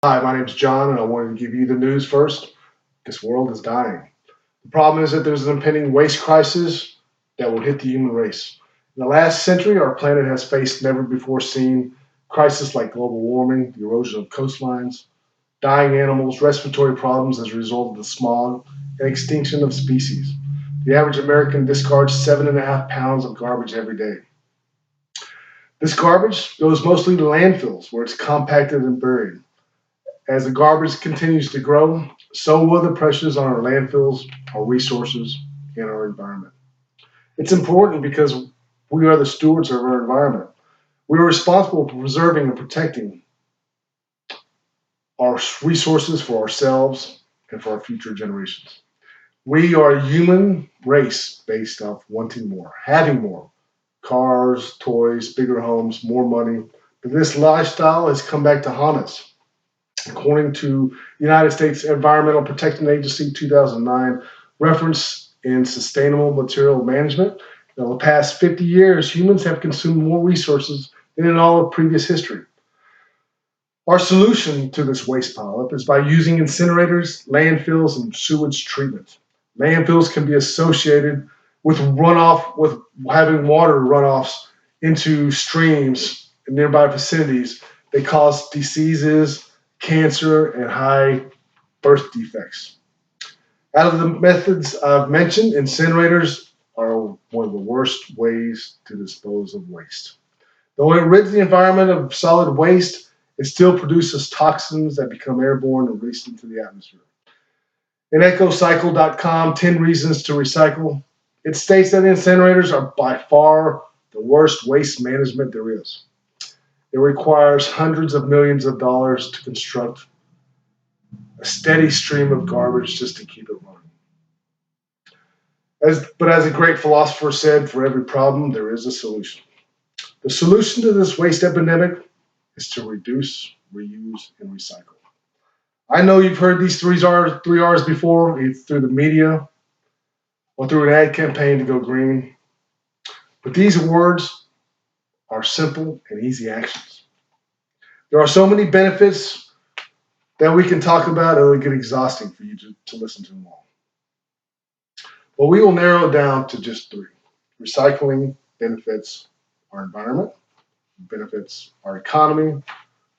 Hi, my name's John, and I wanted to give you the news first. This world is dying. The problem is that there's an impending waste crisis that will hit the human race. In the last century, our planet has faced never before seen crises like global warming, the erosion of coastlines, dying animals, respiratory problems as a result of the smog, and extinction of species. The average American discards 7.5 pounds of garbage every day. This garbage goes mostly to landfills where it's compacted and buried. As the garbage continues to grow, so will the pressures on our landfills, our resources, and our environment. It's important because we are the stewards of our environment. We are responsible for preserving and protecting our resources for ourselves and for our future generations. We are a human race based off wanting more, having more cars, toys, bigger homes, more money. But this lifestyle has come back to haunt us. According to the United States Environmental Protection Agency 2009 reference in sustainable material management, in the past 50 years, humans have consumed more resources than in all of previous history. Our solution to this waste pileup is by using incinerators, landfills, and sewage treatment. Landfills can be associated with runoff, with having water runoffs into streams in nearby vicinities. They cause diseases, cancer, and high birth defects. Out of the methods I've mentioned, incinerators are one of the worst ways to dispose of waste. Though it rids the environment of solid waste, it still produces toxins that become airborne and released into the atmosphere. In ecocycle.com, 10 Reasons to Recycle, it states that incinerators are by far the worst waste management there is. It requires hundreds of millions of dollars to construct a steady stream of garbage just to keep it running. But as a great philosopher said, for every problem, there is a solution. The solution to this waste epidemic is to reduce, reuse, and recycle. I know you've heard these three R's before, either through the media or through an ad campaign to go green. But these words are simple and easy actions. There are so many benefits that we can talk about, it'll get exhausting for you to listen to them all. But we will narrow it down to just three. Recycling benefits our environment, benefits our economy,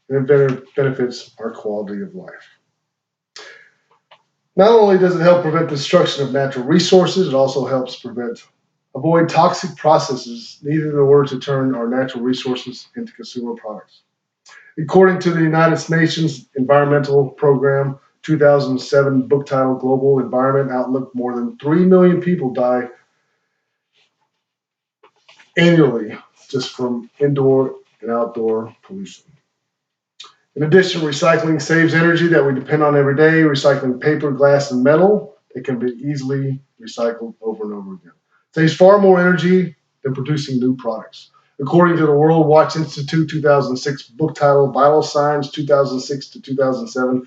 and it benefits our quality of life. Not only does it help prevent the destruction of natural resources, it also helps avoid toxic processes needed in order to turn our natural resources into consumer products. According to the United Nations Environmental Program 2007 book title Global Environment Outlook, more than 3 million people die annually just from indoor and outdoor pollution. In addition, recycling saves energy that we depend on every day. Recycling paper, glass, and metal that can be easily recycled over and over again. Saves far more energy than producing new products. According to the World Watch Institute 2006 book title Vital Signs 2006 to 2007,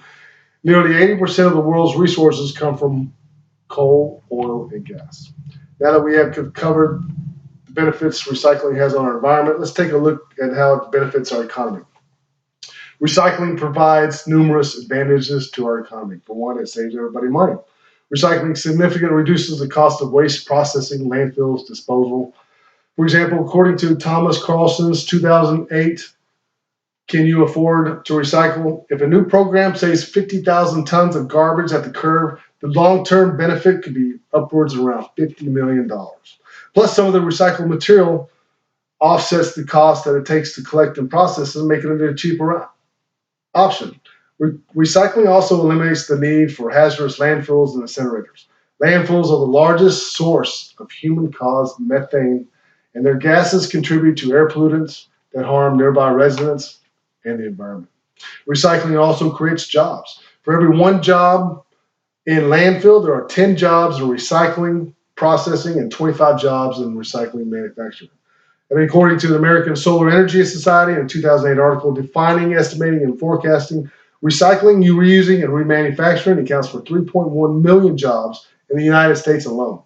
nearly 80% of the world's resources come from coal, oil, and gas. Now that we have covered the benefits recycling has on our environment, let's take a look at how it benefits our economy. Recycling provides numerous advantages to our economy. For one, it saves everybody money. Recycling significantly reduces the cost of waste processing, landfills, disposal. For example, according to Thomas Carlson's 2008 Can You Afford to Recycle? If a new program saves 50,000 tons of garbage at the curb, the long-term benefit could be upwards of around $50 million. Plus, some of the recycled material offsets the cost that it takes to collect and process it, making it a cheaper option. Recycling also eliminates the need for hazardous landfills and incinerators. Landfills are the largest source of human-caused methane, and their gases contribute to air pollutants that harm nearby residents and the environment. Recycling also creates jobs. For every one job in landfill, there are 10 jobs in recycling, processing, and 25 jobs in recycling manufacturing. And according to the American Solar Energy Society, in a 2008 article defining, estimating, and forecasting, recycling, reusing, and remanufacturing accounts for 3.1 million jobs in the United States alone.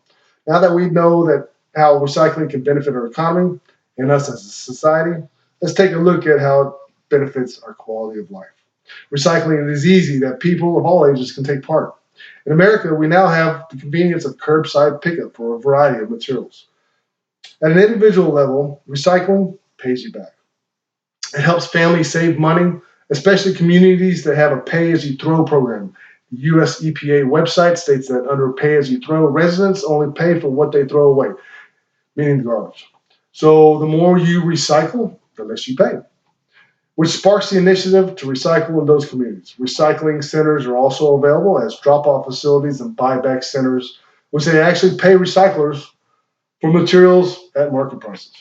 Now that we know that how recycling can benefit our economy and us as a society, let's take a look at how it benefits our quality of life. Recycling is easy that people of all ages can take part. In America, we now have the convenience of curbside pickup for a variety of materials. At an individual level, recycling pays you back. It helps families save money, especially communities that have a pay-as-you-throw program. The U.S. EPA website states that under pay-as-you-throw, residents only pay for what they throw away, meaning the garbage. So the more you recycle, the less you pay, which sparks the initiative to recycle in those communities. Recycling centers are also available as drop-off facilities and buyback centers, which they actually pay recyclers for materials at market prices.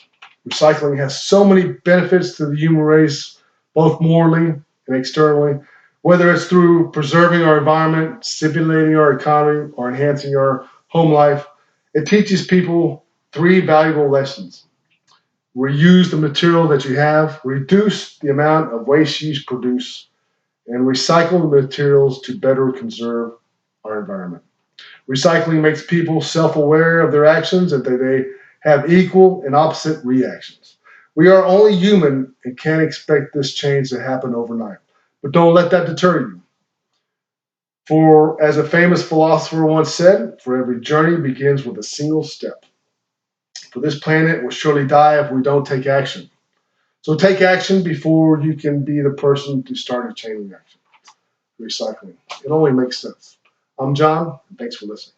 Recycling has so many benefits to the human race, both morally and externally, whether it's through preserving our environment, stimulating our economy, or enhancing our home life. It teaches people three valuable lessons. Reuse the material that you have, reduce the amount of waste you produce, and recycle the materials to better conserve our environment. Recycling makes people self-aware of their actions and that they have equal and opposite reactions. We are only human and can't expect this change to happen overnight. But don't let that deter you. For, as a famous philosopher once said, for every journey begins with a single step. For this planet will surely die if we don't take action. So take action before you can be the person to start a chain reaction. Recycling. It only makes sense. I'm John, and thanks for listening.